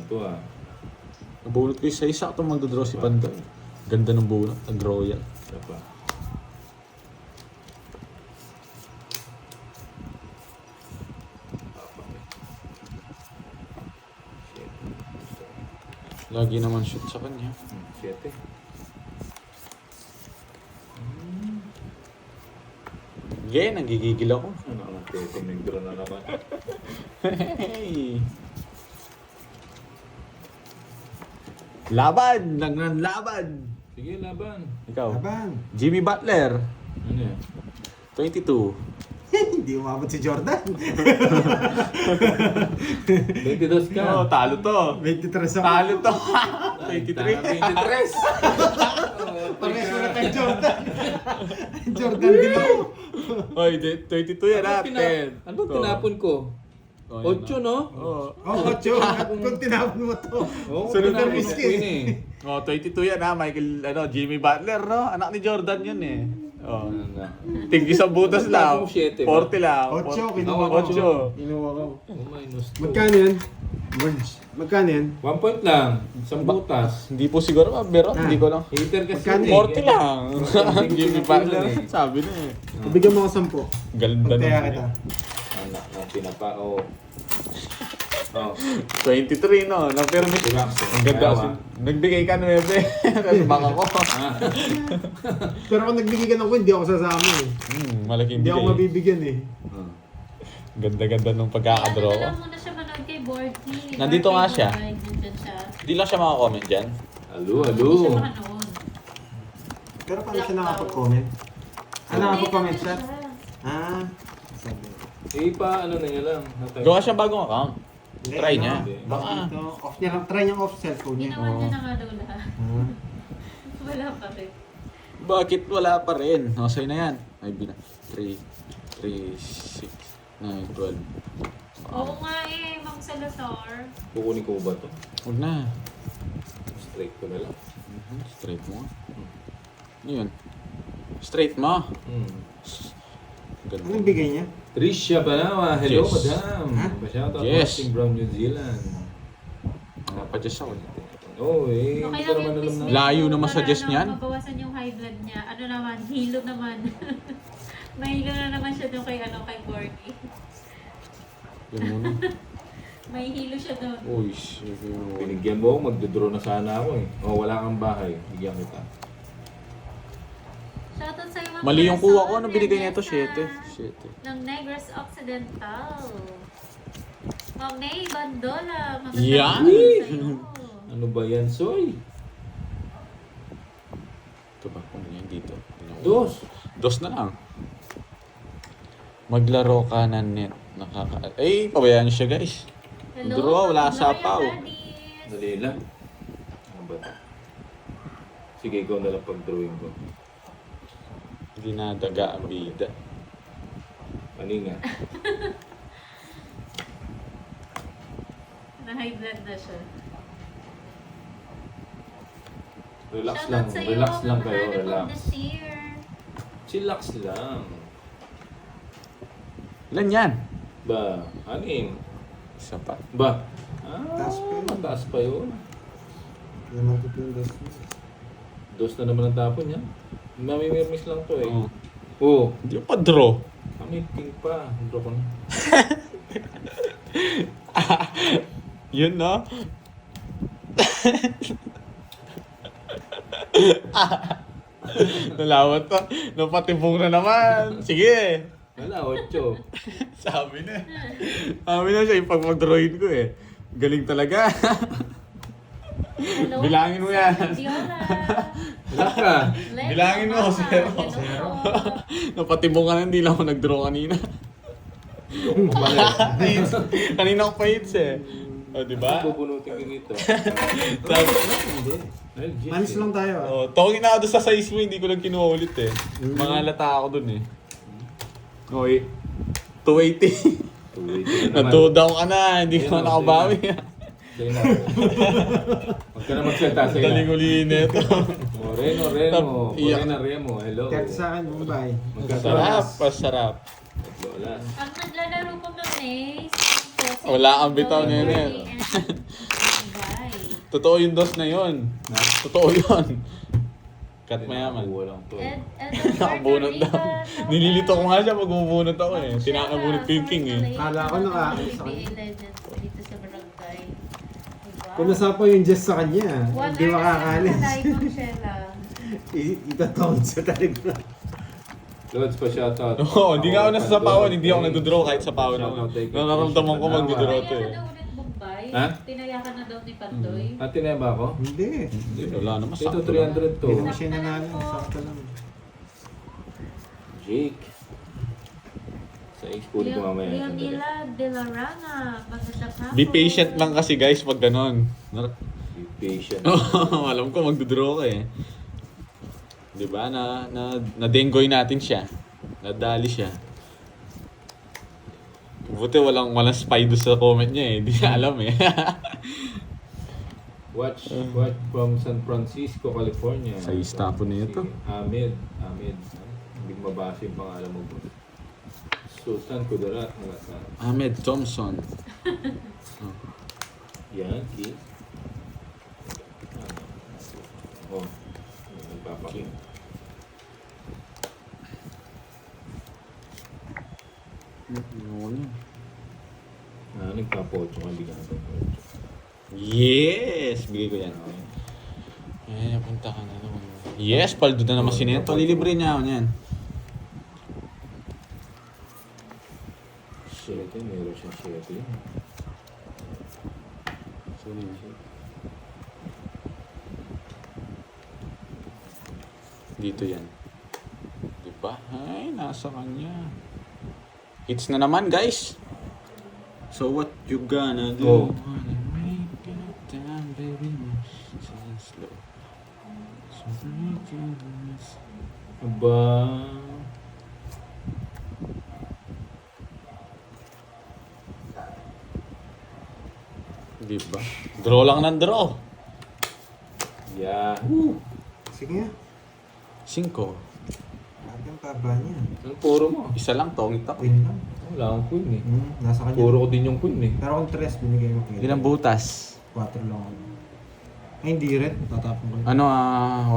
to ah. Nabulot ko yung isa ito magdodraw si Pandoy. Ganda ng bulot, nag-royal. Isa pa. Lagi naman shoot sa kanya. 7. Yeah, nagigigil ako. Ano ang testing ng drone na naman? Hey! Laban! Laban! Sige, laban. Ikaw? Abang. Jimmy Butler. Ano yan? 22. Hindi umabot si Jordan. 22 ka. Oh, talo to. 23 ako. Talo to. 23. 23. Pares mo na kay Jordan. Jordan din ako. Oy, 22 yan ha. 10. Ano ba tinapon ko? Oh, yan 8, no? Oo. Oo, Cho. At kung tinapon mo to. Oo, Sunod na tinapon risk ko yun eh. Oh, 22 yan ha. Michael, Jimmy Butler, no? Anak ni Jordan yun eh. Oh. Ano na? Tinggi sa butas lang. Tinapon 7 40 ba? lang. 8, 40. kinuha ko. 8. Kinuha ko. Oh, minus 2. Magkano yan? Merge. Magkano yan? 1 point lang. Isang butas. Hindi po siguro, pero hindi ko lang. Hater kasi. Magkano? yun eh. 40 lang. Jimmy Butler. eh. Sabi na eh. Bigyan mo ako 10. Ganda Pagkaya naman kita. Anak ng tinapa. Oh. Oh. 23 no, na-permit. Diba? Ang ganda kasi. Nagbigay ka 9. Tapos baka ko. Pero kung nagbigay ka ng win, hindi ako sasama eh. Malaking Hindi ako bigay. mabibigyan eh. Ganda-ganda nung pagkakadraw Ano ko. lang muna siya manood kay Borky. Nandito nga siya. Nandyan siya. Hindi lang siya makakomment dyan. Halo, Hindi halo. siya makanood. Pero paano siya nakapag-comment? Ah, nakapag-comment Hindi, siya? nandun Ah. Sabi. Eh, pa ano na niya lang. Gawa siya bagong account. Hindi, Try ano, niya. Baka Baka. dito, off niya lang. Try niya off cellphone niya. Ginawa niya na nga daw lahat. Ah. Wala pa rin. Bakit wala pa rin? O, sa'yo na yan. Ay, 3, 6, 9, 12. Oo nga eh, Mang Salazar. Kukunin ko ba to? Huwag na. Straight ko na lang. Straight mo. Ano yun? Straight mo. Ganda. Anong bigay niya? Tricia Banawa, hello Yes. madam. Ha? Shoutout Yes. watching from New Zealand. Napadjust ako. Oh, eh, Okay hindi ko lang naman yung alam miss na. me. Layo na Para masuggest ano, niyan. Mabawasan yung high blood niya. Ano naman, hilo naman. May hilo na naman siya doon kay kay Borky. Yun muna. May hilo siya doon. Uy, shit. Binigyan mo ako, magdodraw na sana ako eh. Oh, wala kang bahay. Bigyan kita. Shoutout sa'yo, Mang Mali yung Corazon, kuha ko. Ano binigay niya ito? Vanessa. 7. Ng Negros Occidental. Ma'am May Bandola. Magandang Yan! umaga sa'yo. Ano ba yan, Soy? Ito ba? Kung yan dito. Dos. Dos na lang. Maglaro ka na net. Eh, pabayaan niyo siya guys. Hello, Draw, wala Ma'am sapaw. Gloria Gladys. Dali lang. Ano ba ito? Sige, ikaw na lang pag-drawing ko. Hindi na daga ang bida. Maninga. Na high blood na siya. Relax Shoutout lang. sa'yo, Relax lang Ma'am kayo. Hannah Relax. Baldasir. Chillax lang. Ilan yan? Ba, anin? Isa pa. Ba? Taas pa yun. Mataas pa yun. Naman ko yung dos. Dos na naman ang tapon yan. Mamimirmis lang to eh. Oo. Oo. Hindi pa draw. May king pa. Draw ko na. Yun no? Nalawat to. Napatibong na naman. Sige. Wala, 8. Sabi na. Sabi na siya yung pag-drawing ko eh. Galing talaga. Hello, Bilangin mo yan. Viola. Wala ka. Let's Bilangin mo, go. zero. Hello. Napatibong ka na, hindi lang ako nag-draw kanina. Kanina ko pa hits eh. O, diba? Bubunutin ko dito. Sabi- Manis lang tayo ah. Oh, tawagin na ako doon sa size mo, hindi ko lang kinuha ulit eh. Mga lata ako doon eh. Okay. 280. Tuloy ko na naman. Natu-down ka na, hindi ka Ayun, nakabawi. Sige na. Huwag ka na magsalita sa'yo. Daling ulihin na ito. Oh, Reno, Reno. Iyak. Corina Remo. Hello. Kahit sa akin, Mumbai. Sarap, pasarap. Lola. Ang naglalaro ko nun eh. Wala kang bitaw, Nene. Totoo yung dos na yun. Totoo yun. Cut mayaman. Nakakuha lang to. Nakabunot daw. Nililito ko nga siya pag bumubunot ako eh. Tinakabunot ko yung king eh. Kala ko nakaalis ako. PBA Legends dito sa barangay. Diba? Kung nasapa yung Jess sa kanya, hindi makakalis. Diamond Shella. Itataon sa talaga. Lods pa shoutout. Oo, hindi nga ako nasasapawan. Hindi ako nagdodraw kahit sa pawan ako. Shoutout kay Nararamdaman ko magdodraw to eh. Tinayakan na ulit Bombay. Ha? Tinayakan na daw ni Pantoy. Ate na ba ako? Hindi. Hindi, wala naman. Ito Sakto lang. 300 to. Hindi naman siya nanalo. Sakto lang. Jake. Sa X kunin ko mamaya. Leon Sandali. Ila de la Rana. Magandang hapon. Be patient lang kasi guys pag ganon. Be patient. Alam ko magdodraw ka eh. Diba? Na-dengoy natin siya. Nadali siya. Buti walang spy doon sa comment niya eh. Hindi niya alam eh. Watch from San Francisco, California. Sa istapo na ito. Si Ahmed. Hindi ko mabasa yung pangalan mo. Sultan Kudarat. Ahmed Thompson. Yankee. Oh. Nagpapaking. Nagpapocho ka. Hindi ka nagpapocho. Yes! Bigay ko yan. Ayan, napunta ka na naman. Yes, paldo na naman si Neto. Lilibre niya ako niyan. Shit, meron siyang shit. Dito yan. Diba? Ay, nasa kanya. Hits na naman, guys. So what you gonna do? Oh. Make it down, baby. Slow. Aba. Diba? Draw lang ng draw. Yahoo! Sige nga. 5. Grabe ang taba niya. Ang puro mo. Isa lang, tongit ako. Queen lang. Wala akong queen eh. Nasa kanya. Puro ko din yung queen eh. Pero kung 3 binigay mo kaya. Ilang butas? 4 lang ako. Ay, hindi rin. Tatapon ko. Ano,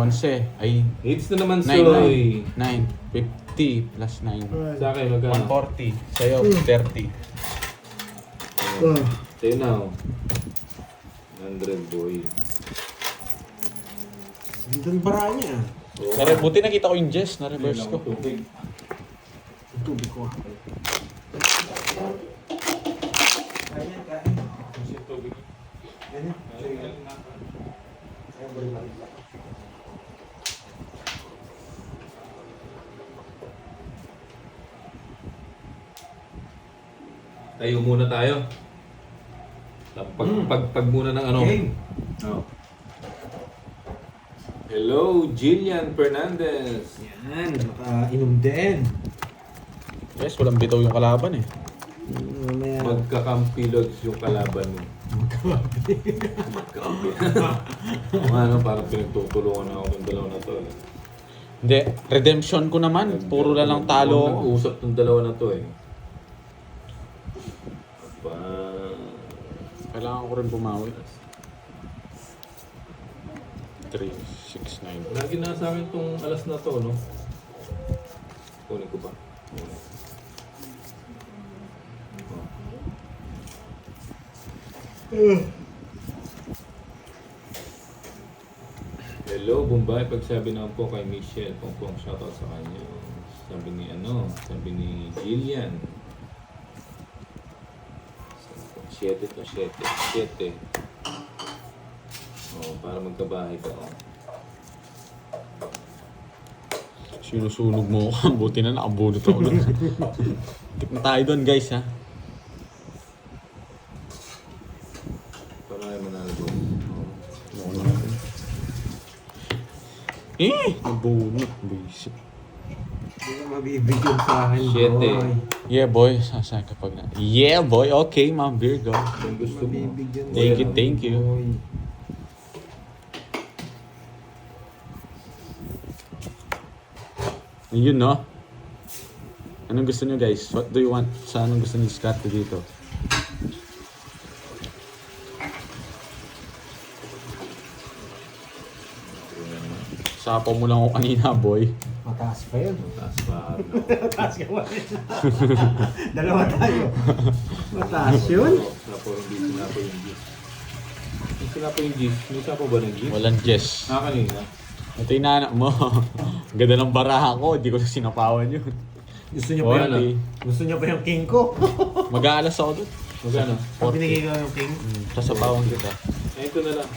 11. Ay, Hits na naman 9, soy. 9. 50 plus 9. Sa akin, magkano? 140. Sa'yo, 30. Sa'yo na oh. 100 boy. Ganda ng bara niya. Buti nakita ko yung Jess, na-reverse ko. Tubig. Ang tubig ko. Kain. Ganyan. Tayo muna tayo. Pag muna ng ano. Game. Oh. Hello, Jillian Fernandez. Yan. Nakainom din. Yes, walang bitaw yung kalaban eh. Mamaya. Magkakampilogs yung kalaban mo. Magkakampi. Ano, parang pinagtutulungan ako ng dalawa na to. Eh. Hindi, redemption ko naman. Puro na lang talo. Nag-uusap ng dalawa na to eh. Pa... Kailangan ko rin bumawi. 3, 6, 9. Lagi na sa akin tong alas na to, no? Kunin ko ba? Hello, Bombay. Pagsabi naman po kay Michelle, pong shoutout sa kanya. Sabi ni Jillian. 7 to 7. 7. Oh, para magkabahay ka. Oh. Sinusunog mo ako. Buti na nakabunot ako doon. Tip na tayo doon guys ha. Para ay manalo doon. Oh. Nabunot. Basic. Hindi ka mabibigyan sa akin. 7. boy. Yeah boy, sasaan kapag na. Yeah boy, okay Ma'am Virgo. Kung gusto mo. Mabibigyan Thank you. Boy. Yun no? Anong gusto niyo guys? What do you want? Sa anong gusto niyo diskarte dito? Sapaw mo lang ako kanina, boy. Mataas pa yun. Taas pa. Mataas ka pa rin. Dalawa tayo. Mataas yun. Sapo hindi sinapo yung gis. Yung sinapo yung gis, may sapo ba ng gis? Walang Jess. Kanina. Ito yung anak mo. Ang ganda ng baraha ko, hindi ko na sinapawan yun. Gusto niyo Oh, pa ano? yung Gusto niyo pa yung king ko? Mag-aalas ako doon. Magkano? Pag binigay ko yung king, Sasapawan kita. Ito na lang.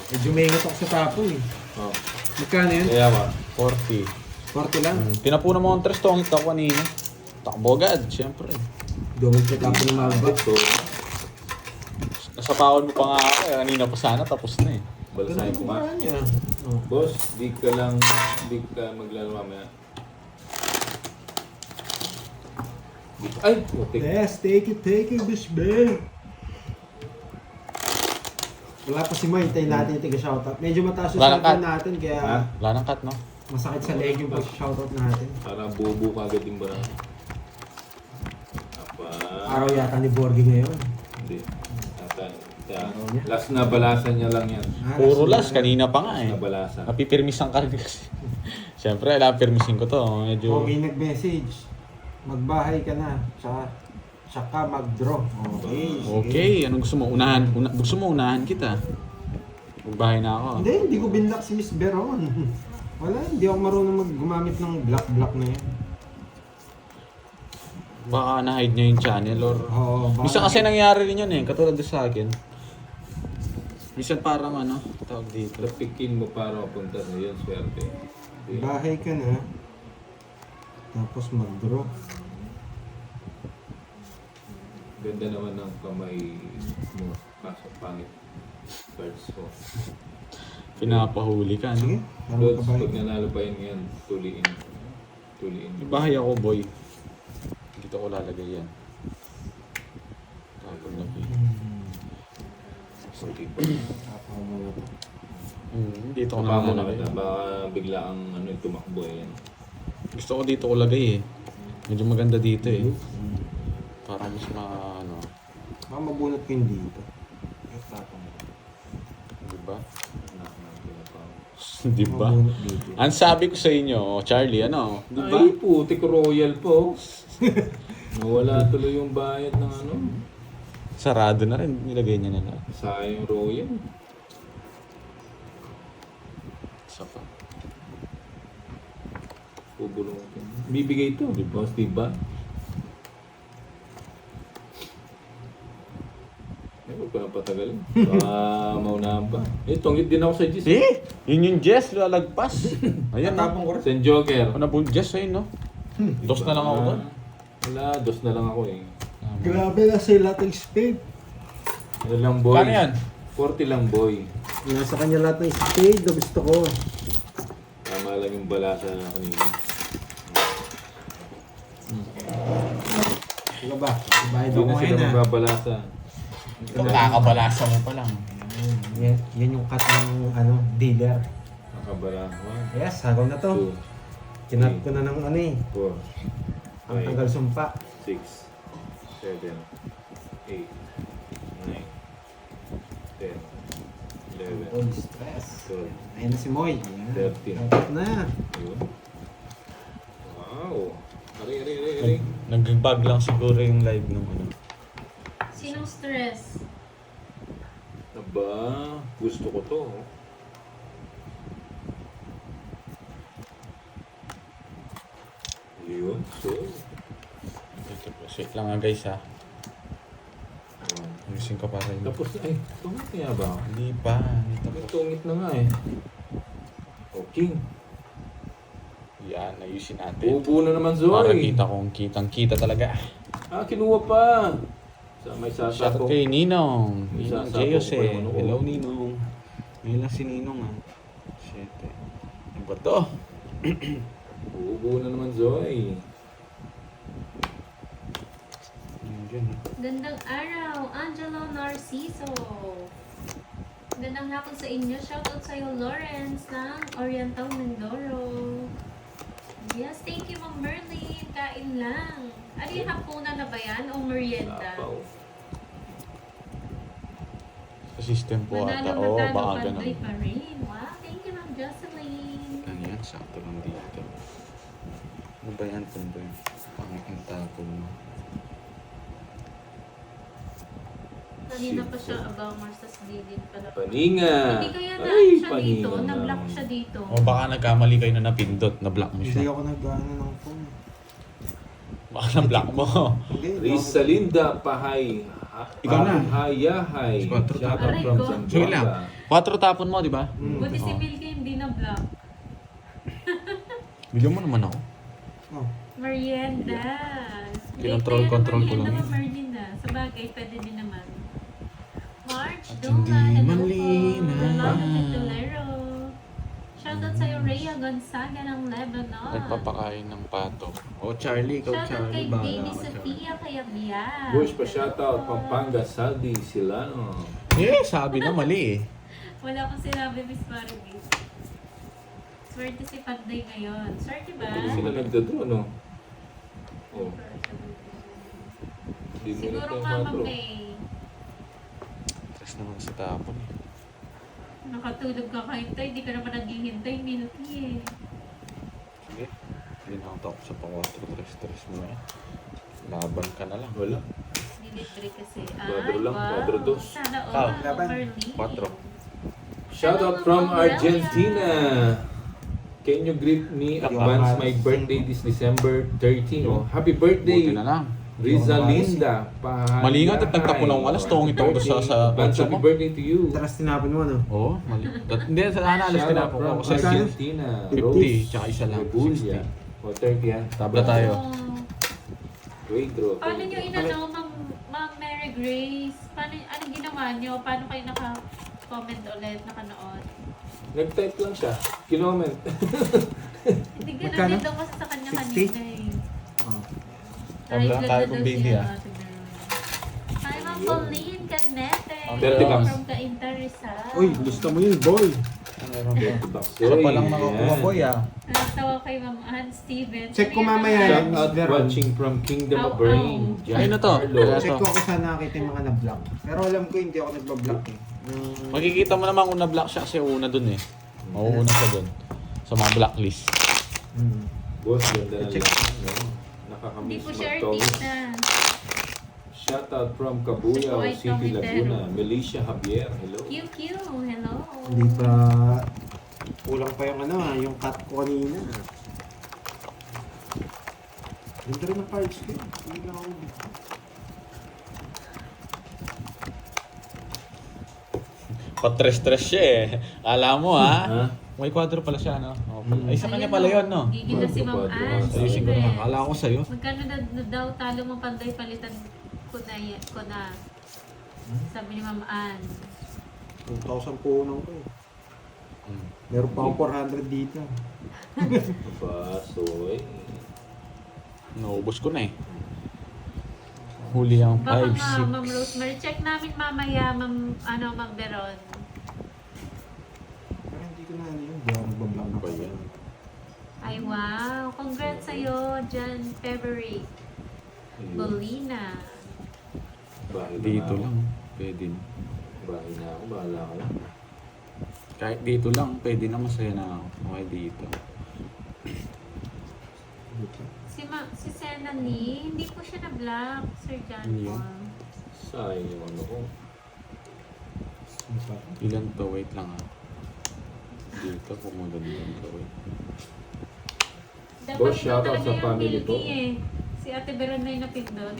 medyo may ingat ako sa tapo eh. Oh. Magkano yun? Kaya ba? 40. 40 lang. Pinapunan mo ang tres, tongit ako kanina. Takbo agad, syempre. Double check ako ng malba. Ito. Nasapawan mo pa nga ako, eh. Kanina pa sana, tapos na eh. Balasahin ko nga. niya. Oh. Boss, di ka maglaro mamaya. Ay! Putik. Yes, take it, bish babe. Wala pa si Moy, hintayin natin yung tiga-shoutout. Medyo mataas yung Wala nang shoutout cut. natin, kaya Ha? Wala nang cut, no? masakit sa leg yung pag-shoutout natin. Parang bubu ka agad yung barang. Apa? Araw yata ni Borgie ngayon. Hindi. Last na balasan niya lang yan. Puro last, kanina pa nga Last eh. na balasan. Napipirmisan ka rin kasi. Syempre, alam, pirmisin ko to. Medyo... Borgie nag-message. Magbahay ka na. Tsaka mag-draw. Okay, sige. Okay, anong gusto mo? Gusto mo unahan kita? Magbahay na ako. Hindi ko binlock si Miss Beron. Wala, hindi ako marunong gumamit ng block na yan. Baka na-hide niya yung channel or... Oo, baka- Minsan kasi nangyari rin yun eh, katulad doon sa akin. Minsan parang ano, tawag dito. Tapikin mo para mapunta sa yun, swerte. Hindi. Bahay ka na. Tapos mag-draw. Ganda naman ng kamay mo. Kaso pangit. Cards ko. Pinapahuli ka, Sige, no? parang Lods, kabahay. pag nanalo pa yun yan, tuliin. Tuliin. May bahay ako, boy. Dito ko lalagay yan. Tapos lagi. Okay. Tapaw mo na to. Dito ko Baka mo na nalalagay. kita, baka bigla ang tumakbo yan. Gusto ko dito ko lagay eh. Medyo maganda dito eh. Para mas ano, Baka mabunot ko yung dito. Tapaw mo. diba? Anak na pinapaw. Diba? Mabunot dito. Ang sabi ko sa inyo, Charlie, ano? Diba? Ay, putik royal po. Nawala tuloy yung bayad ng ano. Sarado na rin, nilagay niya na lang. Sayang royal. Isa pa. Bubulong ko. Bibigay ito, di ba? Diba? Eh, huwag ka na patagalin. Baka maunahan pa. Eh, tunggit din ako sa Gis. Eh! Yun yung Jess, lalagpas. Ayan na. Tatapong ko rin. St. Joker. Ako na po Jess, ayun no? Dos na lang ako doon. Wala, dos na lang ako eh. Grabe na sila ng spade. Ano lang boy? Kano yan? 40 lang boy. Nasa kanya lahat ng spade na gusto ko. Tama lang yung balasa na kanina. Ano ba? Bayad Hindi ako na sila ngayon ah. magbabalasa. Kakabalasa mo pa lang. Yan yung cut ng dealer. Nakabala. Yes, hagaw na to. 2, Kinat ko na ng 4, ang tanggal sumpa. 6, 7, 8, 9, 10, 11, All stress. 12, Ayun na si Moy. Ayan. 13. Tapos na. Ayun. Wow. Ari. Nag-bug lang siguro yung live nung ano. Sinong stress? Aba, gusto ko to. Yun, so. Wait lang nga guys ha. Ayusin ko para yun. Tapos, ay, tungit kaya ba? Hindi pa. Hindi May tapos. tungit na nga eh. Okay. Yan, ayusin natin. Buo na naman, Zoe. Para kita kong kitang-kita talaga. Ah, kinuha pa. May sasa Shoutout ko. kay Ninong. May Ninong sasabog Jeyos pa eh. yung ano ko. Hello Ninong. Ngayon lang si Ninong ah. Shit eh. Ano ba to? Buo na naman, Zoe. Yun dyan eh. Gandang araw, Angelo Narciso. Gandang hapon sa inyo. Shoutout sa'yo, Lawrence ng Oriental Mindoro. Yes, thank you, Ma'am Merlin. Kain lang. Ano yung hapunan na ba yan o merienda? Tapaw. Sa system po ata. Manalo Oo, matalo, baka panday ganun. pa rin. Wow, thank you, Ma'am Jocelyn. sakto lang dito. Ano ba yan? Ano ba yan? Ang tago mo. Kanina pa siya abangers, tas dilid pala. Paninga. Hindi kaya na Ay, siya dito, paninga na-block naman. siya dito. O baka nagkamali kayo na napindot, na-block mo Hindi siya. ako nag-ano ng phone. Baka na-block mo. Hindi. Risalinda Pahay. Ikaw na. Hayahay. Quatro Shout out Aray from ko. Zamboanga. Sige lang. 4 tapon mo, di ba? Buti si Oo. Milky hindi na-block. Bigyan mo naman ako. Oh. Merienda. Kinontrol ko lang Merienda yun. ba merienda? Sa bagay, pwede din naman. March, At Dula, hindi hello po. malinaw. Rolando Titulero. Shoutout sa'yo, Rhea Gonzaga ng Lebanon. Nagpapakain ng pato. O Charlie, ikaw Shoutout kay Charlie. Bahala Baby ka, Charlie. Sophia Kayabyab. Bush pa shoutout. Pampanga, Saldi, Silano. Eh, sabi na mali eh. Wala akong sinabi, Miss Marugis. Swerte si Panday ngayon. Swerte ba? Hindi sila nagdadraw, no? Oh. Hindi mo Siguro na nga, Ma'am quatro. May. Tres naman sa tapon eh. Nakatulog ka kahintay, di ka naman naghihintay, Milky eh. Sige. Hindi na ako tapos sa pang-4, 3 mo na eh. Laban ka na lang. Wala. Dilibre kasi. Quadro lang, wow. quadro dos. Sana Ikaw. all, Laban. Overly. 4. Shoutout from Argentina. Can you greet me advance my birthday this December 13? Oh, happy birthday, Buti na lang. Rizalinda Pahay. Malingat at nagtapulang walas, tungong ito Happy sa advance otso happy mo. birthday to you. Taras tinapon mo, no? Oo, mali. Hindi, sa alis Shoutout tinapon ko. from Kasi Magkano? Argentina. 50, tsaka isa lang. Rebulia. 60. O 30 ah. Tabla tayo. Oh. Pedro. Paano nyo inano, Ma'am Mary Grace? Paano, anong ginawa nyo? Paano kayo naka-comment ulit, nakanood? Nag-type lang siya. Kinoment. Hindi ganun Magkano? din daw kasi sa kanya 60? kanina eh. Oh. Tabla High blood tayo na kung daw baby, siya, ah. Ate Mary. Hi, Ma'am Pauline Canete. Ang 30 bucks. From Cainta Rizal. Uy, gusto mo yun, boy. Isa pa lang nakakuha boy ah. Natawa kay Ma'am Ann Stevens. Check ko Ano yan, mamaya Ma'am? yan. Shout out Veron. watching from Kingdom of Ow, Brain. ow. John Ayun na to. Carlo. Kaya Check ko kung saan nakakita yung mga na-block. Pero alam ko hindi ako nagpa-block eh. Makikita mo naman kung na-block siya kasi una dun eh. Mauuna siya dun. Sa mga blacklist. Boss, ganda na Check. lang. No? Hindi Nakakamiss po siya mag-toast. artista. Shout out from Cabuyao Ay, City, Tommy Laguna. Melissa Javier, hello. QQ, hello. Hindi pa... Kulang pa yung ano ha, yung cut ko kanina. Ganda rin ang cards ko. Hindi lang ako. Patres-tres siya eh. Alam mo Ha? ha. May kwadro pala siya no? Oh, ay sa kanya pala yun no? Gigil na si Ma'am Ann Ayusin ko naman. Stevens. Akala ko sa'yo. Magkano na daw talo mo Panday palitan ko na. Sabi ni Ma'am Ann. 2,000 punong ko eh. Meron pa akong 400 dito. Basoy. Naubos ko na eh. Huli ang Baka 5, nga, 6. Ma'am Rosemary, check namin mamaya, Ma'am Beron. Pero hindi ko na ano yun. Hindi ako nagbablock na Ba yan? Ay, wow. Congrats sa'yo, Jan February. Bolina. Bahay na Dito ako. lang. Pwede na. Bahay na ako, bahala ka lang. Kahit dito lang, pwede na masaya na ako. Okay dito. Si Sena Lee, hindi po siya na-block, Sir John Ano yun? Paul. Sayang yung ano ko. Ilan to? Wait lang ha. Dito, kung maganda to. Wait. Dapat Boss, ito shoutout talaga sa yung family Milky ko. eh. Si Ate Beron na yung napindot.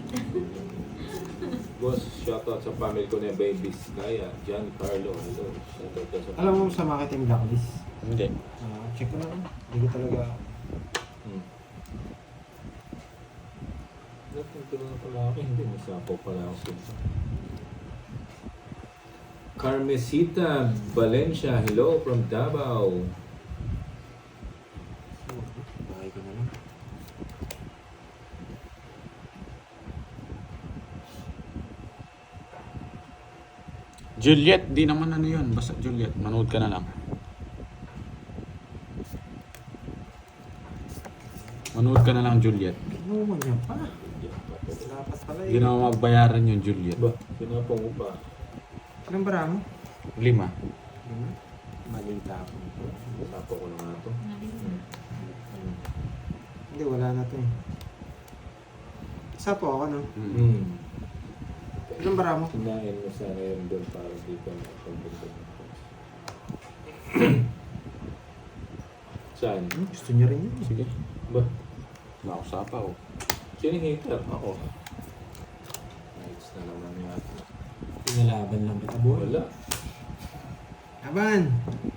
Boss, shoutout sa family ko na Babies Kaya, John Carlo, hello. Shoutout ka sa Alam mo sa mga kita yung blacklist. Hindi. Check ko na lang. Hindi ko talaga... Napunto na pala ako, hindi. Masapaw pala ako sa Carmesita Valencia, hello from Davao. Bahay ko na lang. Juliet, di naman ano yun. Basta Juliet, manood ka na lang. Manood ka na lang, Juliet. Kinuha niya pa. Dapat pala Hindi eh. na magbayaran yung Juliet. Ba, pinapang ko pa. Ilang bara mo? 5. Maling tapon. Tapo ko na nga to. Hindi, wala na to eh. Isa po ako, no? Ilang bara mo? Kinain mo sana yun doon para di ka magpagpagpag. Saan? Gusto niya rin yun. Sige. Ba? Nausapaw. Sino yung hater? Ako. Nice na naman yata. Pinalaban lang kita, boy. Wala. Aban!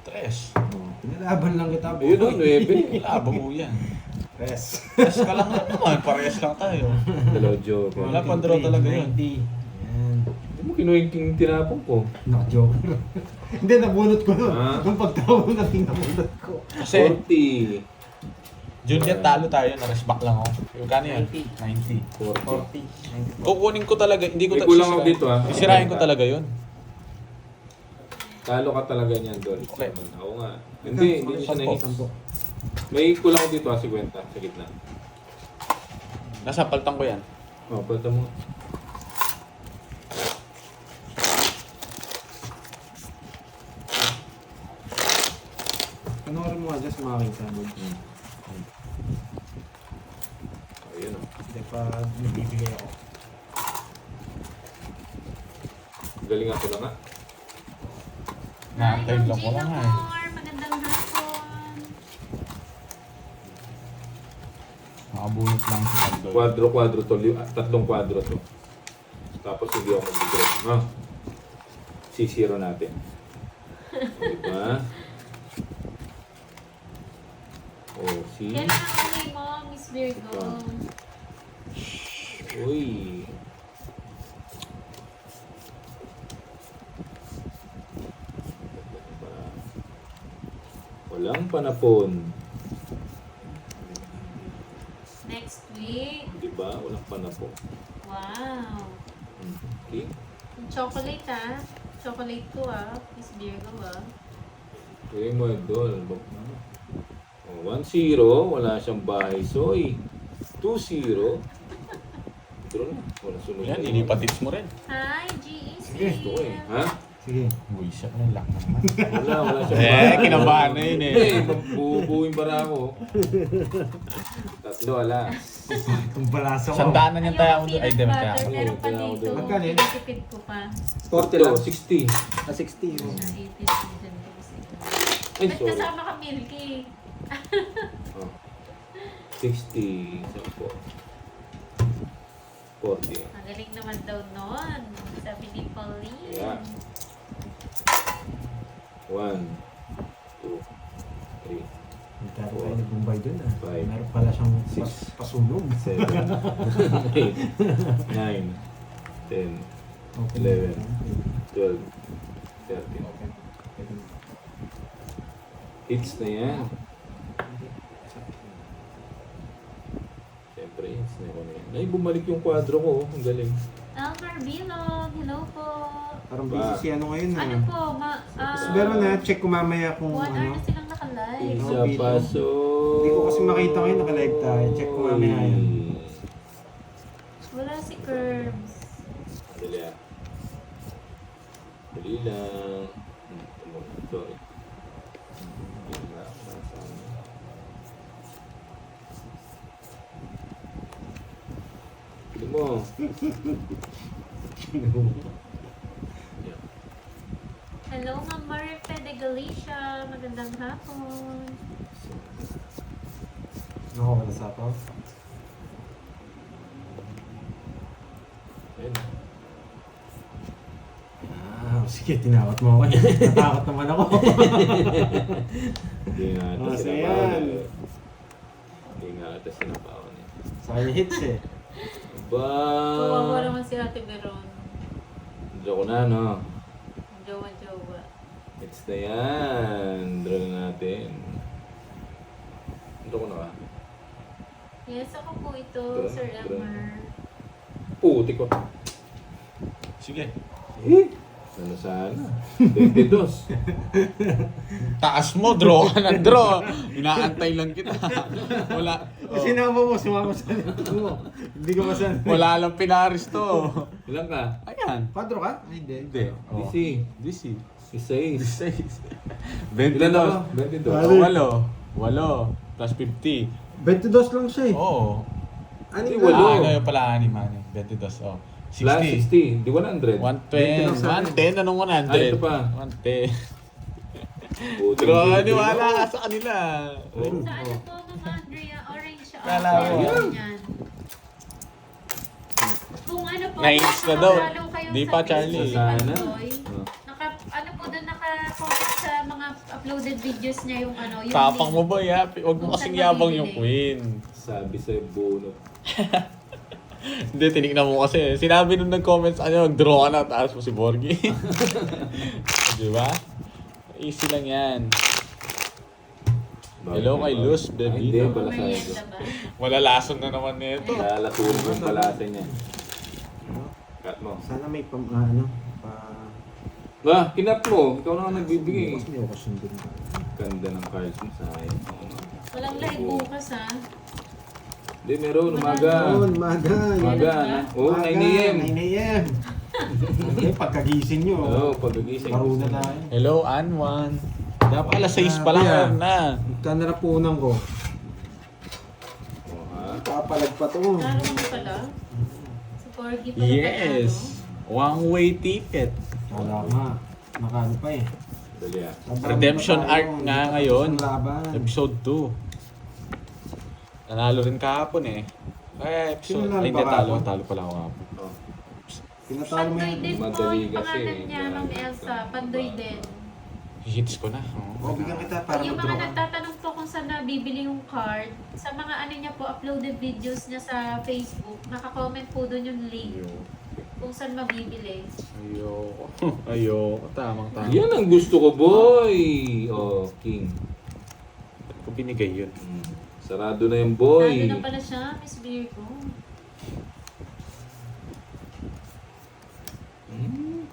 Tres. Pinalaban lang kita, boy. Ayun o, 9. Labo mo yan. Yes. Tres ka lang naman. Parehas lang tayo. Hello, Joe. Wala pa draw talaga yun. 90. Yan. Hindi mo kinuha yung tinapong ko. Naka-joke. Hindi, nabunot ko nun. Ah? Nung pagtawag natin, nabunot ko. Kasi, 40. Junior talo tayo. Na-resback lang ako. Yung kano yan? 90. 40. 40. Kukunin ko talaga. Hindi ko May kulang ako dito, ah. Sisirain ko talaga yun. Talo ka talaga niyan, Doris. Okay. Ako nga. Hindi ko siya nahihis. May kulang ako dito, 50 sa gitna. Nasa paltang ko yan. O, palta mo. Panoorin mo nga dyan sa mga kinsa mo. Ayun o. Hindi pa nabibigay ako. Galing ako lang nga. Naantay lang ko lang nga eh. Magandang hapon. Nakabunot lang si Pandoy. Kwadro-kwadro to. Tatlong kwadro to. Tapos hindi ako mag-grab. No? C0 natin. O, diba? O, si... Yan ang huli mo, Miss Virgo. Uy. Walang panapon. Next week. Diba? Walang panapon. Wow. Okay. Yung chocolate Chocolate ko Miss Virgo Okay mo, idol. O, 1-0. Wala siyang bahay. Soy. 2-0. Draw na. Wala sunod. Yan, ilipat-hits mo rin. Hi, GEC. Sige, Ito eh. Ha? Sige. Buisit na lang naman. Wala siyang bahay. Kinabahan na yun eh. Hindi, bubuuin para ako. Tatlo, alas. Itong balaso ko. Sandaan na niyan tayo ako doon. Ay, peanut dami tayo butter, ako meron pa Kaya ako dito. doon. Magkano yun? Pinasipid ko pa. 40 lang. 60. 60 yun. 80 season. Ay, Ba't sorry. kasama ka, Milky? Oh. 60. Isa po. 40. Magaling naman daw nun. Sabi ni Pauline. Yeah. 1, 2, 3, Nagkaro tayo ni Bombay dun Five. Meron pala siyang Six. pasunog. 7, 8, 9, 10, 11, 12, 13. Hits na yan. Siyempre, hits na yun. Ay, bumalik yung kwadro ko. Ang galing. Elmer Bilog, hello po. Parang busy si ano ngayon Ano po, Pero na, check ko mamaya kung 1 hour ano. na silang nakalive. Isa Bilog. paso. Hindi ko kasi makita ngayon naka-live tayo. Check ko mamaya yun. Wala si Curbs. Dali ah. Dali lang. Sorry. Hindi na. Nasaan. Dali mo. Hello, Ma'am Marife de Galicia. Magandang hapon. Ako wala sa ako. Ayun. Sige, tinawat mo ako. Natakot naman ako. Hindi nga ito Oh, sinabawan sayan. eh. Hindi nga ito sinabawan eh. Sa kanya hits eh. Kawawa Ba? naman si Ate Veron. Joke na, no? Jowa-jowa. It's na yan. Draw na natin. Draw ko na ka? Yes, ako po ito, Ito, Sir ito. Elmer. Puti ko. Sige. Eh? Ano sana? 22. Taas mo, draw ka ng draw. Inaantay lang kita. Wala. Sinama mo, sumama sa nito mo. Hindi ko masan. Wala lang pinaris to. Ilan ka? Ayan. 4 ka? Ay, hindi. Hindi. Oh. DC. DC. Isays. 16. Ilan ako? 22. Walo. 8. Plus 50. 22 lang siya eh. Oo. Ano Hindi, yung walo. Ano yung pala anim, 22. Oh. Plus 60. 60. Di 100. 110. 110. Anong 100? Ah, ito pa. 110. Buti Pero hindi, niwala no? ka sa kanila. Sa ano po, Ma'am Andrea? Orange siya. Kala mo. Yan. Kung ano po, Nains na daw. nakapollow kayo Di sa pa, Facebook Charlie. ni Sana. Pandoy, Oh. ano po doon, naka-comment sa mga uploaded videos niya yung ano, yung Tapang link. mo ba, ya? Huwag mo kasing yabang yung queen. Sabi sa'yo, bunot. Hindi, tinignan mo kasi. Sinabi nung nag-comment sa kanya, mag-draw ka na, taas mo si Borgie. Di ba? Easy lang yan. Hello kay Luz, baby. Hindi, pala sa'yo. Merienda ba? Malalason na naman nito. Lalaturin yung palasa niya. Cut mo. Sana may pa... Kinap mo. Ikaw na nga nagbibigay. Bukas may okasyon din. Ganda ng cards mo sa akin. Walang live bukas ha. Hindi, meron. Umaga. Noon, maga. Umaga. Oo, 9 a.m. 9 a.m. Okay, pagkagising nyo. Oo, pag-agising. Laro na tayo. Hello, Anwan. Dapat alas 6 pa lang Grabe, meron na. Kanarapunan ko. Oo, ha? Papalag pa to. Lalo mo pala. Sa Porgy pala. Yes. One-way ticket. Wala nga. Nakano pa eh. Dali ah. Redemption arc nga ngayon. Isang laban. Episode 2. Nanalo rin kahapon eh. Ay, episode. Sino nanalo Ay, hindi, ba talo. kahapon? Talo pala ako kahapon. Oh. Tinatalo mo Pandoy yan. din po Madali yung kasi, pangalan niya, eh. Ma'am Elsa. Pandoy din. Hits ko na. Oo. O, bigyan kita para Yung mga mag-draw ka. nagtatanong po kung saan nabibili yung card, sa mga ano niya po, uploaded videos niya sa Facebook, naka-comment po doon yung link kung saan mabibili. Ayoko. Ayoko. Tamang-tama. Yan ang gusto ko, boy! Oh, King. Ba't ko binigay yun? Sarado na yung boy. Lalo na pala siya, Miss Virgo. Hmm.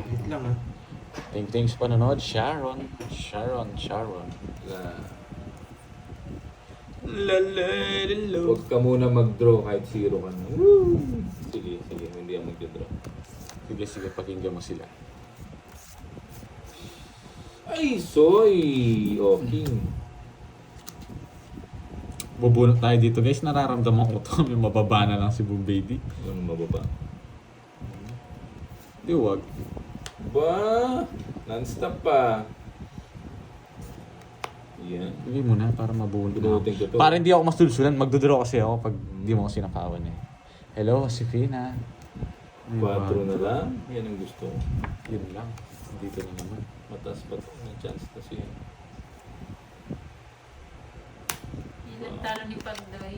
Wait lang ah. Thanks pa nanood. Sharon. Huwag ka muna mag-draw kahit zero ka na. Woo! Sige, hindi ako mag-draw. Sige, pakinggan mo sila. Ay, soy! Oh, King. Bubunot tayo dito guys. Nararamdaman ko to. May mababa na lang si Boom Baby. Anong mababa? Di wag. Ba? Non-stop pa. Yan. Bigay mo na para mabunot na. Binuting ko to. Para hindi ako masulsulan. Magdodraw kasi ako pag di mo ako sinakawan eh. Hello, si Fina. Ay, 4 wag. na lang. Yan ang gusto ko. Yun lang. Dito na naman. Mataas pa to. May chance kasi yan. Yung nagtalo ni Pandoy.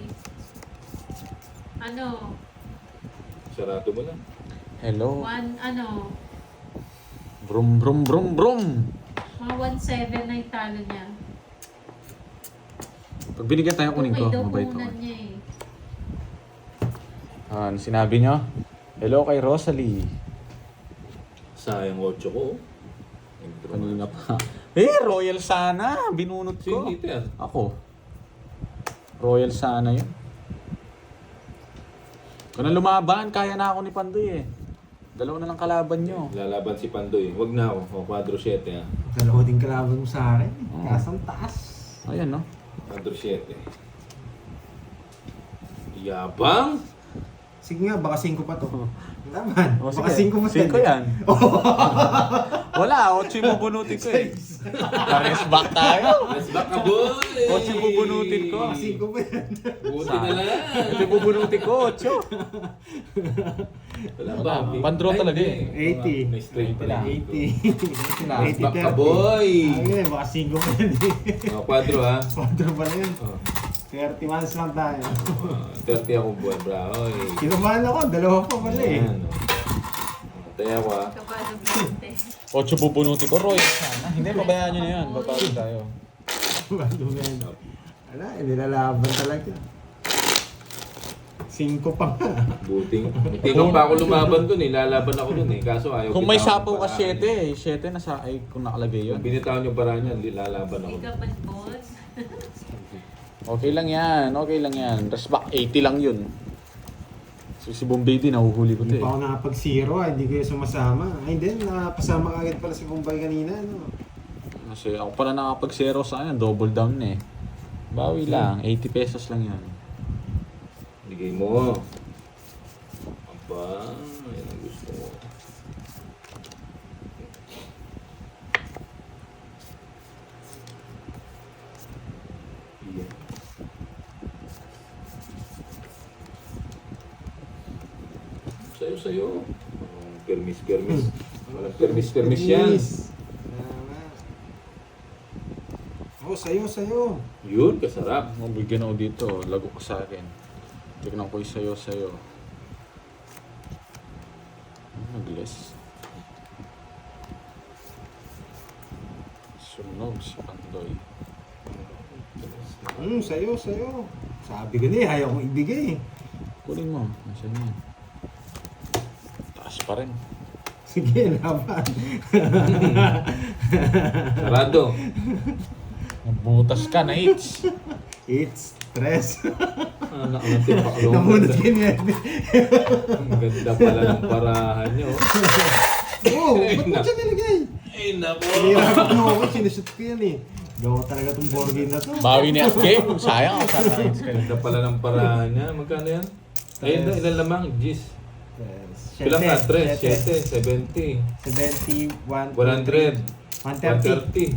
Ano? Sarado mo lang. Hello. Brum. Brum. Mga 1-7 na yung talo niya. Pag binigyan tayo kunin ko, Okay daw mabait ako. punan niya eh. Ano sinabi nyo? Hello kay Rosalie. Sayang 8 ko. Nag-draw Kanina na. pa. Royal sana. Binunot ko. Sige, yan. Ako. Royal sana yun. Kung na lumaban, kaya na ako ni Pandoy eh. Dalawa na lang kalaban nyo. Lalaban si Pandoy. Wag na ako. O, 4-7 ah. Dalawa din kalaban mo sa akin. Oo. Kasang taas. Ayan no. 4-7. Yabang! Sige nga, baka 5 pa to. Naman. O, Baka sige. 5 pa 5 yan. Wala, 8 yung bubunutin ko eh. Pares back tayo. Let's back a boy! 8 yung bubunutin ko. Baka 5 pa yan. Buti na lang. 8 yung bubunutin ko, 8. Wala ba? Pan-draw talaga Ay, eh. 80. May straight pa lang. 80. Let's back a boy! Ayun, baka 5 pa yan eh. O, 4 ha. 4 pa na yun. O, 30 months lang tayo. 30 akong buwan, bra. Oy. Kinumahan ako, dalawa pa pala eh. Ayan, o. Tayo ako ha. Kapado binte. 8 bubunutin ko, Roy. Sana. Hindi, pabayaan nyo na yan. Babago tayo. Wala, nilalaban talaga. 5 pa nga. Buting. Tingnan pa ako lumaban dun eh. Lalaban ako dun eh. Kaso ayaw. Kung may bitawan sapaw yung ka paraan 7 eh. eh. 7 nasa ay kung nakalagay yun. Kung binitawan yung paraan niya, lalaban ako. Ikaw man, boss. Okay lang yan, okay lang yan. Rest back, 80 lang yun. So si Bombay din, nahuhuli ko to Hindi eh. pa ako nakapag-zero, hindi ko yung sumasama. Ay, hindi, nakapasama ka agad pala si Bombay kanina, no? Kasi ako pala nakapag-zero sa kanya, double down na eh. Bawi lang, 80 pesos lang yan. Bigay mo. Aba, yan ang gusto mo. Yan. Sa'yo. Permis. Walang permis yan. Tama. Oh, sa'yo. Yun, kasarap. Mabigyan ako dito, lago ko sa akin. Tignan ko yung sayo. Nag-less. Sunog si Pandoy. Sa'yo. Sabi ko na eh, ayaw kong ibigay. Kunin mo, nasaan yan? Taas pa rin. Sige, laban. Sarado. Butas ka na, Itch. It's stress. Anak ng tipaklong. Namunod ka niya. Ang ganda pala ng parahan nyo. Oh, ba't mo siya nilagay? Ay, nako. Pinirapat mo ako, sinushoot ko yan eh. Gawa talaga tong board game na to. Bawi ni game. Sayang ako sa Itch ka. Ganda pala ng parahan niya. Magkano yan? Ay, ilan lamang? Gis. Bilang ka? 3, 7, 70. 71. 100. 130. 130.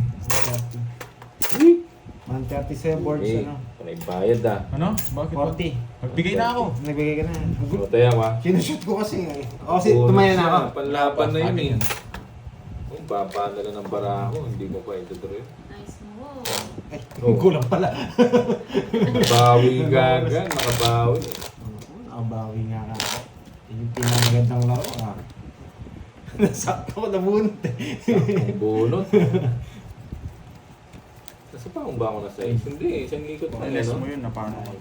130 sa'yo boards, Okay. ano? Panay bayad ah. Ano? Bakit? 40. Magbigay na ako. Nagbigay ka na. O, tayo ka. Sinushoot ko kasi eh. Kasi tumaya na ako. Panlaban na yun Akin eh. yan. Kung papadala ng bara ako, hindi ko pa itutuloy. Nice mo. Ay, Oh. kulang pala. Bawi gaga, nakabawi. Nakabawi nga ka. Yung pinamagandang laro ah. Nasakto ko na bunot eh. Ang bunot. Nasa pa kung ba ako na size? Hindi, isang ikot lang Less ano? mo yun, na paano ko.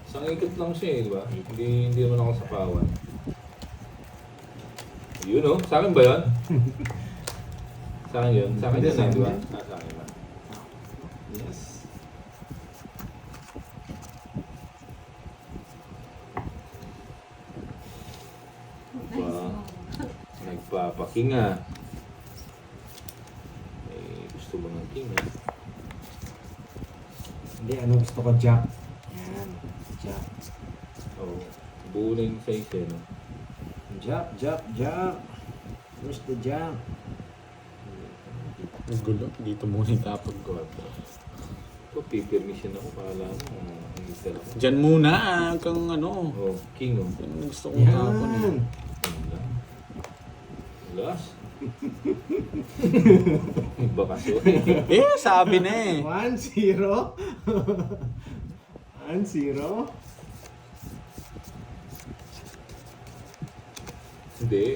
Isang ikot lang siya eh, di ba? Hindi naman ako sapawan. Yun oh, sa akin ba yun? Sa akin yun? Sa akin yun eh, di ba? Sa akin ba? Yes. Nice mo. Nagpapakinga. Gusto mo ng kinga? Hindi, ano gusto ko, Jack. Yan. Jack. Oo. Buo na yung size eh, no? Jack. Where's the Jack? Ang gulo. Dito muna itapon ko. Ito, pipirmission ako. Kala mo, ang isa lang. Diyan muna, kang ano. Oh, king oh. Yan ang gusto kong tapon eh. Yan. Last. Bakasyon. Eh, sabi na eh. 1-0. 1-0. Hindi.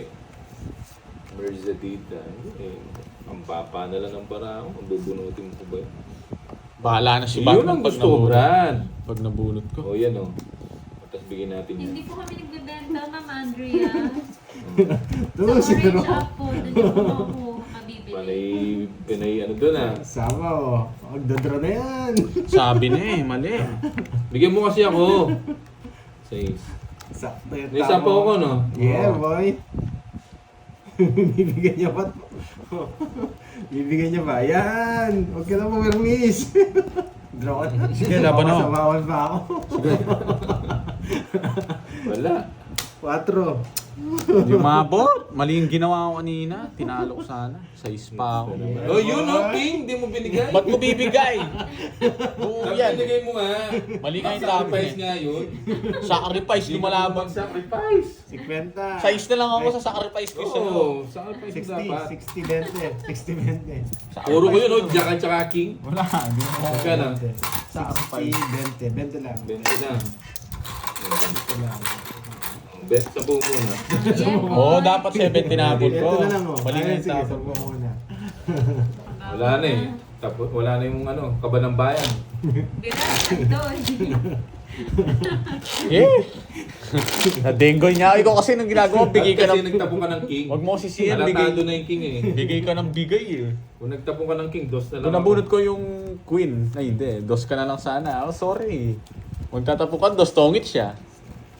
Merzadita. Eh, ang papa na lang ng bara ako. Ang bubunutin mo ko ba yun? Bahala na si Yun Batman ang gusto ko, Brad. Pag nabunot ko. O yan o. Tapos bigyan natin yan. Hindi po kami nagbebenta, Ma'am Andrea. Sa 2-0. orange apple, nandiyan po ako mabibili. Panay ano doon ah. Sama oh. Magdodro na yan. Sabi na eh, mali. Bigyan mo kasi ako. 6. Sakto yung Naisa pa ako no? Yeah, Oo. boy. Bibigyan niya ba? Bibigyan niya ba? Yan! Huwag ka na pumirmis. Draw ka na. Sige, laban ako. Bawal pa ako. Wala. 4. Yung mabot. Mali yung ginawa ko kanina. Tinalo ko sana. Size pa ako. Oh, yun oh, King. Hindi mo binigay. Ba't mo bibigay? Oo Sabi, yan. binigay mo nga. Mali nga yung tapon Sacrifice eh. nga yun. Sacrifice, lumalaban. Sacrifice. 50. Size na lang ako sa sacrifice ko sa'yo. Oo, sacrifice mo dapat. 60-20. Puro ko yun oh, Jack at saka King. Wala, hindi mo ako. Magkano? 60-20. 20 lang. 20 na. 20 lang. Best sa buo muna. Oo, dapat 70 tinapon ko. Ito na lang oh. Mali nga yung Sige, tapon sabi ko. mo muna. Wala na eh. Tapos wala na yung ano, kaba ng bayan. Direct doon. Eh! Na-dengoy niya. Ikaw kasi nang ginagawa, bigay ka Kasi ng... nagtapon ka ng king. Huwag mo sisiyan, Halatado bigay. na yung king eh. Bigay ka ng bigay eh. Kung nagtapon ka ng king, dos na lang. Kung nabunot ko yung queen, ay hindi, dos ka na lang sana. Oh, sorry. Magtatapo ka, dos tongit siya.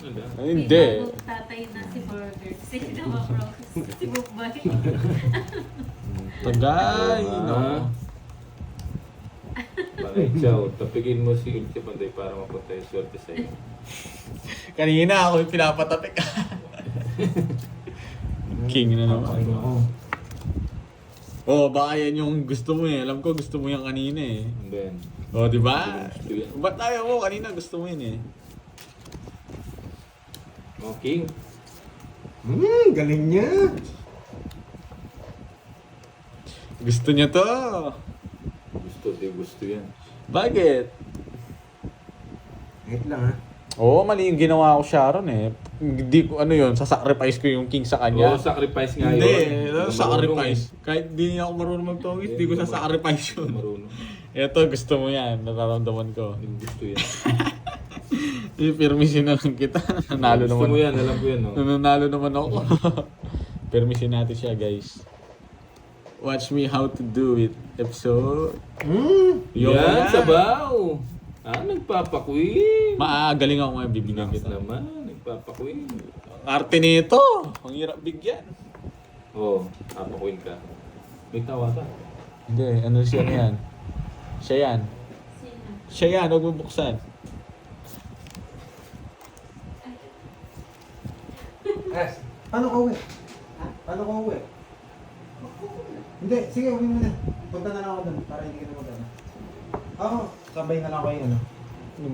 Wala. Ay, hindi. May bagong tatay na si Burger. Sino naman bro? Si Bukbay. Tagay, no. Bakit siya, tapigin mo si Ulti Panday para mapunta yung swerte sa'yo. Kanina ako yung pinapatapik. King na naman. Oo. Oh, baka yan yung gusto mo eh. Alam ko gusto mo yan kanina eh. And then, Oh, di ba? gusto yan. Ba't ayaw mo? Kanina gusto mo yun eh. Oh, king. Galing niya. Gusto niya to. Gusto yan. Bakit? Wait lang ha. Oo, mali yung ginawa ko Sharon eh. Hindi ko, ano yun, sasacrifice ko yung king sa Oo, kanya. sacrifice nga Hindi, yun. sacrifice. Kahit di niya ako marunong mag-tongit, di ko sasacrifice yun. Marunong. Ito, gusto mo yan. Nararamdaman ko. Gusto yan. I-permission na lang kita. Nanalo Gusto naman. mo yan, alam ko yan. No? Nanalo naman ako. Permission natin siya, guys. Watch me how to do it. Episode. Yun Yan, na. sabaw. Nagpapakwin. Galing ako ngayon, bibigyan Nakas kita. naman, nagpapakwin. Arte nito. Ang hirap bigyan. Oo, papakwin ka. May tawa ka. Hindi, ano siya na yan? Siya yan. Sino? Siya yan, huwag mo buksan. Yes. Paano ka uwi? Paano ka uwi? Hindi, sige, uwi mo na. Punta na lang ako doon para hindi ka na mag-ano. Ako, sabay na lang kayo, ano.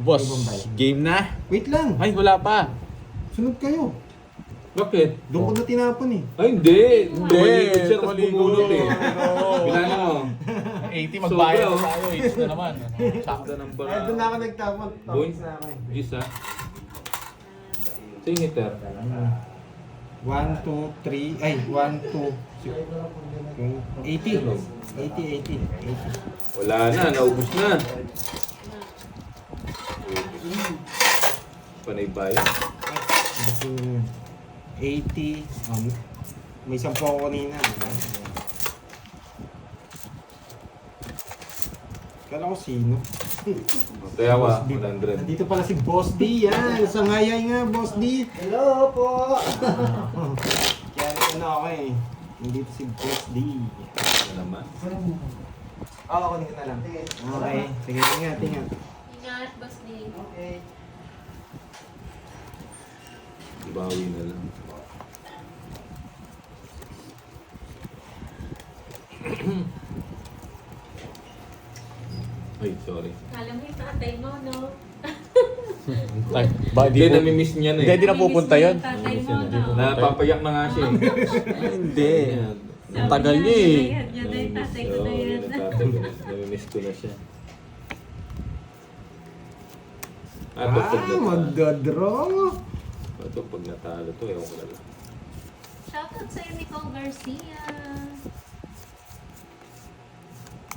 Boss, Bombay. game na. Wait lang, Ay, wala pa. sunod kayo. Bakit? Doon ko na tinapon eh. Ay, hindi. Hindi. Tumalikod siya, tapos Tumalikod. bumunot eh. Oo. Bilangin mo. 80 magbayad Sobra, na tayo. 80 na naman. Sakta ng Ay, doon na ako nagtapon. Boy, Tapos na ako eh. Gis ha? Sing hitter. 1, 2, 3, ay, 1, 2, 80. 80. Wala na, naubos na. Panay bayan. 80. May 10 ako kanina. Kala ko sino? Tayawa, Boss D. 100. Nandito pala si Boss D yan. Sangayay nga, Boss D. Hello po. Kaya nito na ako eh. Nandito si Boss D. Ano naman? Oo, kunin ko na lang. Okay. Sige, ingat. Ingat, Boss D. Okay. Ibawi na lang. Ay, sorry. Alam mo yung tatay mo, no? Ay, ba, Hindi, di po, namimiss niya na Hindi, eh. di na pupunta yun. Tatay mo, Namimiss niya no? na. Napapayak na nga siya eh. Hindi. Yan. Ang tagal niya eh. Yan na yung tatay ko na Oo, yan. yan ang tatay ko na. Namimiss ko na siya. Ito pag natalo. magdadraw. Ito pag natalo to, ewan ko na lang. Shoutout sa'yo, Nicole Garcia.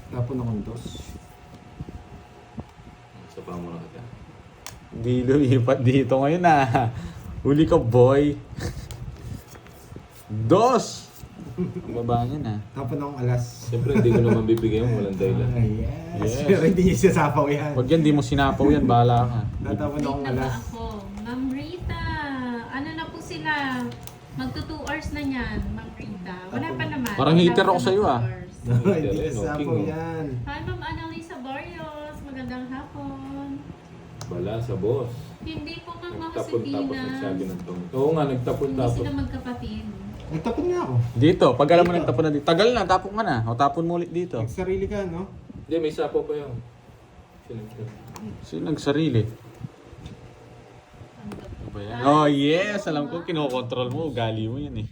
Tapon akong dos. Sa pamuna kita. Di lumipat dito ngayon ah. Huli ka, boy. Dos! Baba niya na. Tapon akong alas. Siyempre, hindi ko naman bibigyan yung walang dahilan. Yes. Yes. Pero hindi niya sasapaw yan. Pag yan, di mo sinapaw yan, bahala ka. Tatapon Late akong na ba alas. ako? Ma'am Rita, ano na po sila? Magto 2 hours na yan, Ma'am Rita. Wala pa naman. Parang hater ako sa'yo, ah. 2 hours. Hindi niya No, sasapaw king, no? yan. Hi, Ma'am Annalisa Barrios. Magandang hapon. Bala sa boss. Hindi po, Ma'am Nagtapon-tapos Josefina. nagsabi ng tungkol. Oo nga, Hindi nagtapon-tapos. sila magkapatid. Nagtapon nga ako. Dito, pag alam mo Dito. nagtapon na dito. Tagal na, tapon ka na. O tapon mo ulit dito. Nagsarili ka, no? Hindi, may sapo pa yun. Sino nagsarili? Ano ba yan? Oh yes, alam ko kinokontrol mo. Ugali mo yan eh.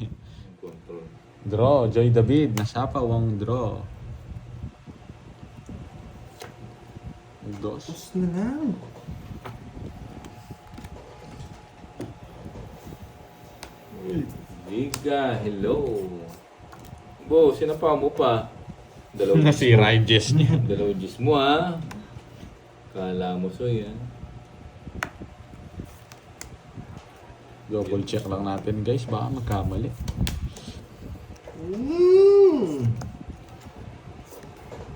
Control. Draw, Joy David. Nasapaw ang draw. Dos. Tapos na lang. Giga, hello. Bo, sinapa mo pa. Dalawang Nasira yung Jess niya. Dalawang gis mo ha. Kala mo so yan. Double check lang natin guys, baka magkamali.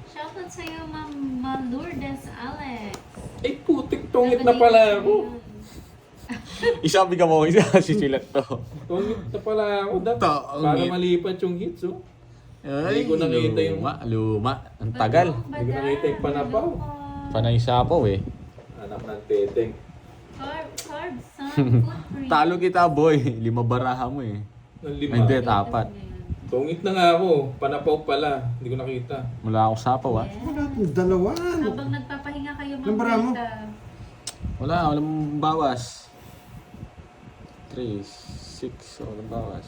Shoutout sa'yo, Ma'am Lourdes Alex. Ay, putik, tungit na pala ako. Isabi ka mo, isa si Silat to. Tungit na pala ako. Dapat Tungit. para malipat yung hits, oh. Hindi ko nakita yung... luma. Ang tagal. Hindi ko nakita yung panapaw. Panay sapaw eh. Anak ng teteng. Carbs, son, food free. Talo kita boy, 5 baraha mo eh. Ng Ay, hindi, lima. apat. Tungit na nga ako. Panapaw pala. Hindi ko nakita. Wala ako sapaw ah. Wala akong dalawa. Habang nagpapahinga kayo, Ma'am Lambara mo? Berta. Walang bawas. 3, 6, walang bawas.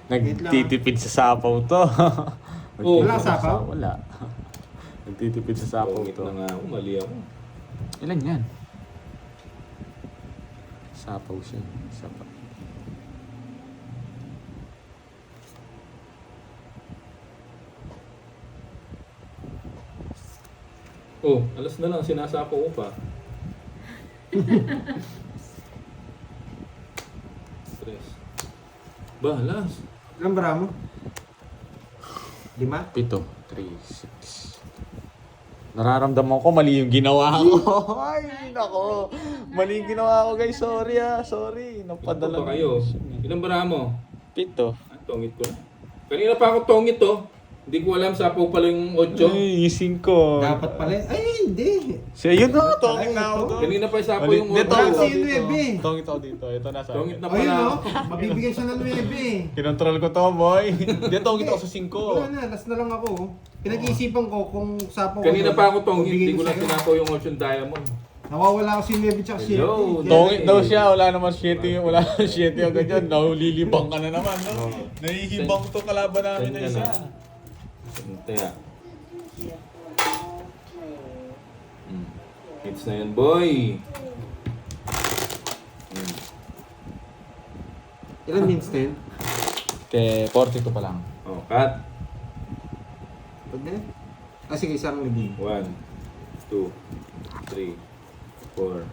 Nagtitipid sa sapaw to. Oh, wala sapaw? Wala. Nagtitipid sa sapaw Tungit to. na nga ako. Mali ako. Ilan yan? Sapaw siya. Sapaw. Oh, alas na lang. Sinasapo ko pa. Stress. Ba, alas. Ilang bara mo? 5? 7, 3, 6. Nararamdaman ko mali yung ginawa ko. Ay, nako. Mali yung ginawa ko guys. Sorry ah. Sorry. Ilan Napadala pa kayo? Ilang bara mo? 7. Ah, tongit ko na. Kanina pa ako tongit, oh. Hindi ko alam, sapaw pala yung 8. Ay, yung 5. Dapat pala. Ay, hindi. Siya yun na. Tongit na ako doon. Kanina pa yung sapaw yung Hindi, 8. tongit ako Kasi yung dito. 9. Tongit ako dito. Ito nasa Tongit akin. na Ayun pala. no? Mabibigyan siya ng 9. Kinontrol ko to, boy. Hindi, tongit ako sa 5. Wala na, last na lang ako. Pinag-iisipan ko kung sapaw Kanina pa ako tongit, bigyan hindi ko na sa'yo. sinapaw yung 8 diamond. Nawawala ako si 9 tsaka si Hello, Tongit daw siya. Wala naman 7 yung, wala naman 7 yung ganyan. Nahulilibang ka na naman, no? Oo. Nahihibang to kalaban namin na isa. Kaya. Hits na yan, boy. Ilan minutes na yun? Kaya 42 pa lang. Oh, cut. Pag na? Ah, sige, isang libing. 1, 2, 3, 4,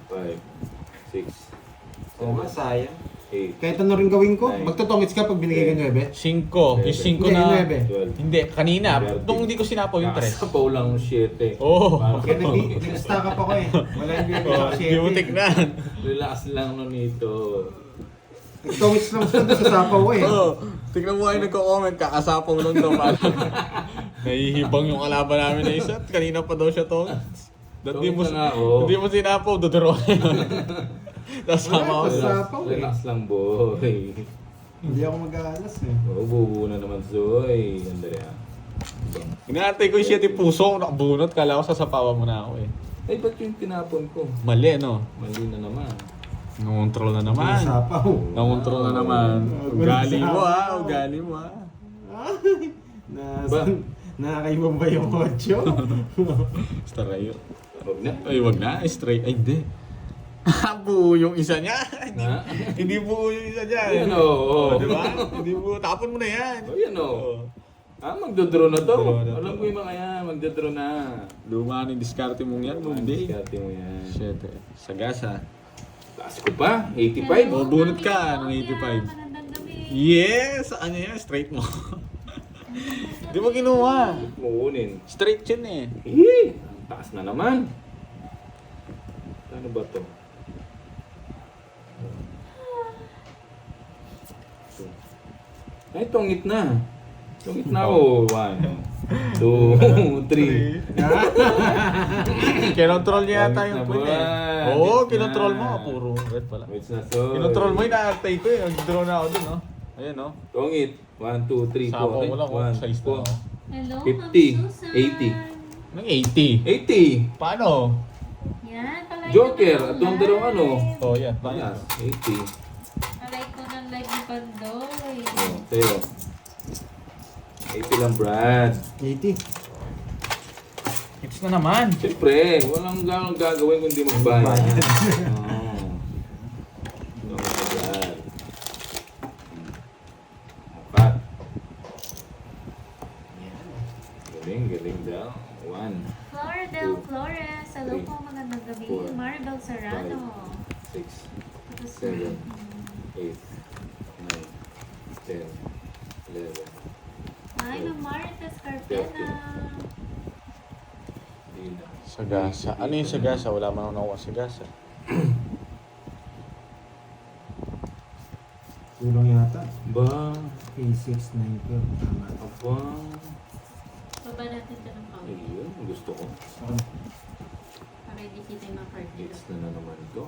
5, 6, Oo nga, sayang. 8, Kahit ano rin gawin ko, Nine. magtotongits ka pag binigay ka 9. 5. Yung 5 Hindi, na... 9. 12. Hindi, kanina. Thirty. Nung hindi ko sinapaw yung 3. Nakasapaw lang yung 7. Oo. Kaya nag-stack up ako eh. Wala yung binigay Oh, sa hindi mo 7. tignan. Relax lang no nito. Nag-tongits lang siya doon sa sapaw ko eh. Oo. Tignan mo ay nagko-comment, kakasapaw lang daw pala. Nahihibang yung kalaban namin na isa. At kanina pa daw siya to. Hindi mo, Tongits na nga, oh. hindi mo sinapaw, dodoro na yun. Tapos sama ko. Wala, Sapaw eh. Relax lang, boy. Hindi ako mag-aalas eh. Oh, bubu na naman, Zoy. Andali ah. Inaantay ko yung 7 puso, nakabunot. Kala ko sasapawan mo na ako eh. Ay, ba't yung tinapon ko? Mali, no? Mali na naman. Nangontrol na naman. Sapaw. Nangontrol na naman. Ugali mo ha, ugali mo ha. Ba? Nakakaibang ba yung 8? Basta rayo. Huwag na. Ay, wag na. Straight. Ay, hindi. Buo yung isa niya. Hindi, Ha? hindi buo yung isa niya. Ayan, oo. Di ba? Hindi buo. Tapon mo na yan. Oh, yan o. Ah, magdodraw na to. Draw na to. Alam ko yung mga yan, magdodraw na. Luma na yung diskarte mong yan. Hindi. Diskarte mo yan. Shit eh. Sagas ha. Taas ko pa, 85. Oh, bunot ka, Mami ng 85. Claudia, magandang gabi. Yes! Ano yan? Straight mo. Di mo kinuha. Mukunin. Straight yun eh. Eh, ang taas na naman. Ano ba to? Ay, tongit na. Tongit na ako. 1, 2, 3. Kinontrol niya yata yung Wait na queen eh. ba? Oo, Wait kinontrol na. mo. Puro red pala. Wait na so. Kinontrol mo yung naartay ko eh. Nag-draw na ako dun oh. Ayan oh. Tongit. 1, 2, 3, 4. Sapaw mo lang oh. Size na oh. Hello, 50, Ma'am Susan. 80. Nang 80. 80. Paano? Yan, palay Joker, ko ng at doon dalawang ano? Oh, yan. Paano? Yes, 80. Palay ko ng live ni Pandoy. Oh, tayo. 80 lang, Brad. 80. Hits na naman. Siyempre, walang gagawin kundi magbayad. Oo. Walang magbayad. Apat. Galing daw. 1. Flora Del Flores. Hello Three. po, magandang 4, Maribel Serrano. 6, Tapos, 7, mm, 8, 9, 10, 11. Ay, no, Marites Carpena. Hindi na. Sagasa. Ano yung sagasa? Wala man ako nakuha sagasa. Tulong yata. Ba? P6, 9, 12. Tama. Aba? Baba natin ito ng count. Ayun, gusto ko. Okay. Para hindi kita yung mga card nila. Hits na naman ito.